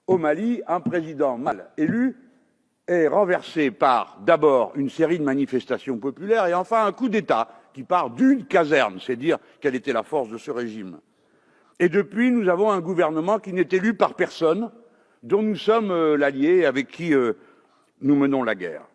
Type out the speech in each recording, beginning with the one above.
au Mali, un président mal élu est renversé par d'abord une série de manifestations populaires et enfin un coup d'État qui part d'une caserne, c'est dire quelle était la force de ce régime. Et depuis, nous avons un gouvernement qui n'est élu par personne, dont nous sommes l'allié avec qui nous menons la guerre.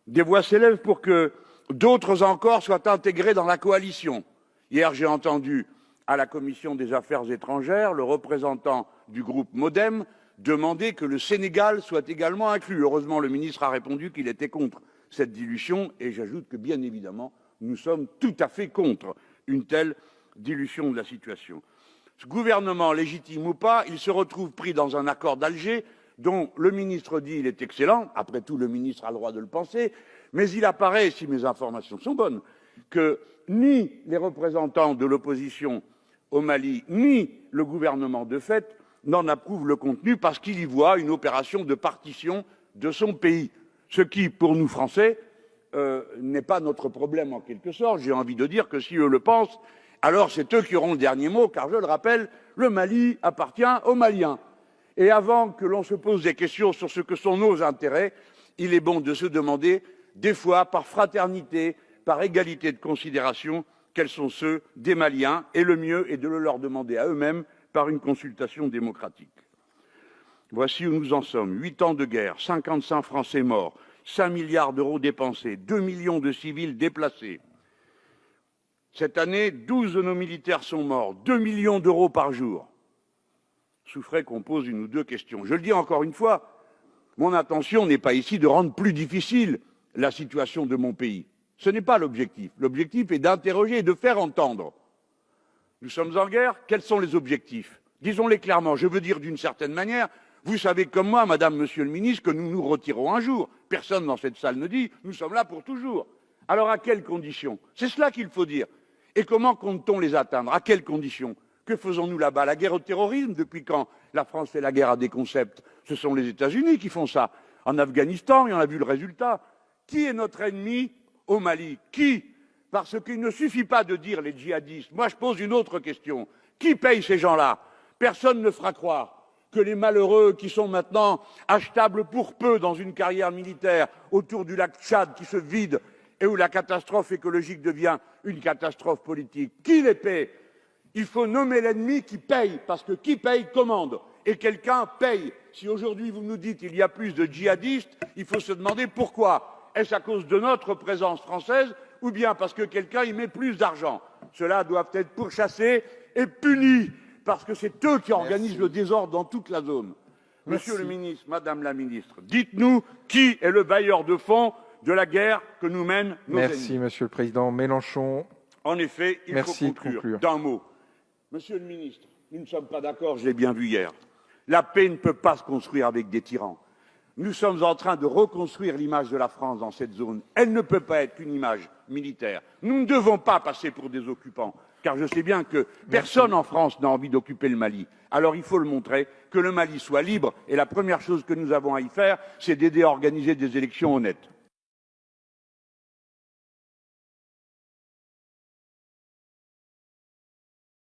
Des voix s'élèvent pour que d'autres encore soient intégrés dans la coalition. Hier, j'ai entendu à la Commission des Affaires étrangères le représentant du groupe Modem demander que le Sénégal soit également inclus. Heureusement, le ministre a répondu qu'il était contre cette dilution et j'ajoute que, bien évidemment, nous sommes tout à fait contre une telle dilution de la situation. Ce gouvernement, légitime ou pas, il se retrouve pris dans un accord d'Alger dont le ministre dit qu'il est excellent, après tout le ministre a le droit de le penser, mais il apparaît, si mes informations sont bonnes, que ni les représentants de l'opposition au Mali, ni le gouvernement de fait n'en approuvent le contenu parce qu'il y voit une opération de partition de son pays. Ce qui, pour nous Français, n'est pas notre problème en quelque sorte. J'ai envie de dire que si eux le pensent, alors c'est eux qui auront le dernier mot, car je le rappelle, le Mali appartient aux Maliens. Et avant que l'on se pose des questions sur ce que sont nos intérêts, il est bon de se demander, des fois, par fraternité, par égalité de considération, quels sont ceux des Maliens, et le mieux est de le leur demander à eux-mêmes par une consultation démocratique. Voici où nous en sommes. 8 ans de guerre, 55 Français morts, 5 milliards d'euros dépensés, 2 millions de civils déplacés. Cette année, 12 de nos militaires sont morts, 2 millions d'euros par jour. Souffrait qu'on pose une ou deux questions. Je le dis encore une fois, mon intention n'est pas ici de rendre plus difficile la situation de mon pays. Ce n'est pas l'objectif. L'objectif est d'interroger et de faire entendre. Nous sommes en guerre, quels sont les objectifs? Disons-les clairement, je veux dire d'une certaine manière, vous savez comme moi, madame, monsieur le ministre, que nous nous retirons un jour. Personne dans cette salle ne dit, nous sommes là pour toujours. Alors à quelles conditions? C'est cela qu'il faut dire. Et comment compte-t-on les atteindre? À quelles conditions? Que faisons-nous là-bas? La guerre au terrorisme? Depuis quand la France fait la guerre à des concepts? Ce sont les États-Unis qui font ça. En Afghanistan, et on a vu le résultat. Qui est notre ennemi au Mali? Qui? Parce qu'il ne suffit pas de dire les djihadistes. Moi, je pose une autre question. Qui paye ces gens-là? Personne ne fera croire que les malheureux qui sont maintenant achetables pour peu dans une carrière militaire autour du lac Tchad qui se vide et où la catastrophe écologique devient une catastrophe politique. Qui les paie? Il faut nommer l'ennemi qui paye, parce que qui paye commande. Et quelqu'un paye. Si aujourd'hui vous nous dites qu'il y a plus de djihadistes, il faut se demander pourquoi. Est-ce à cause de notre présence française ou bien parce que quelqu'un y met plus d'argent? Ceux-là doivent être pourchassés et punis, parce que c'est eux qui organisent le désordre dans toute la zone. Monsieur le ministre, madame la ministre, dites-nous qui est le bailleur de fonds de la guerre que nous mènent nos ennemis. Merci, Monsieur le Président Mélenchon. En effet, il faut conclure d'un mot. Monsieur le ministre, nous ne sommes pas d'accord, je l'ai bien vu hier. La paix ne peut pas se construire avec des tyrans. Nous sommes en train de reconstruire l'image de la France dans cette zone. Elle ne peut pas être qu'une image militaire. Nous ne devons pas passer pour des occupants, car je sais bien que personne en France n'a envie d'occuper le Mali. Alors il faut le montrer, que le Mali soit libre, et la première chose que nous avons à y faire, c'est d'aider à organiser des élections honnêtes.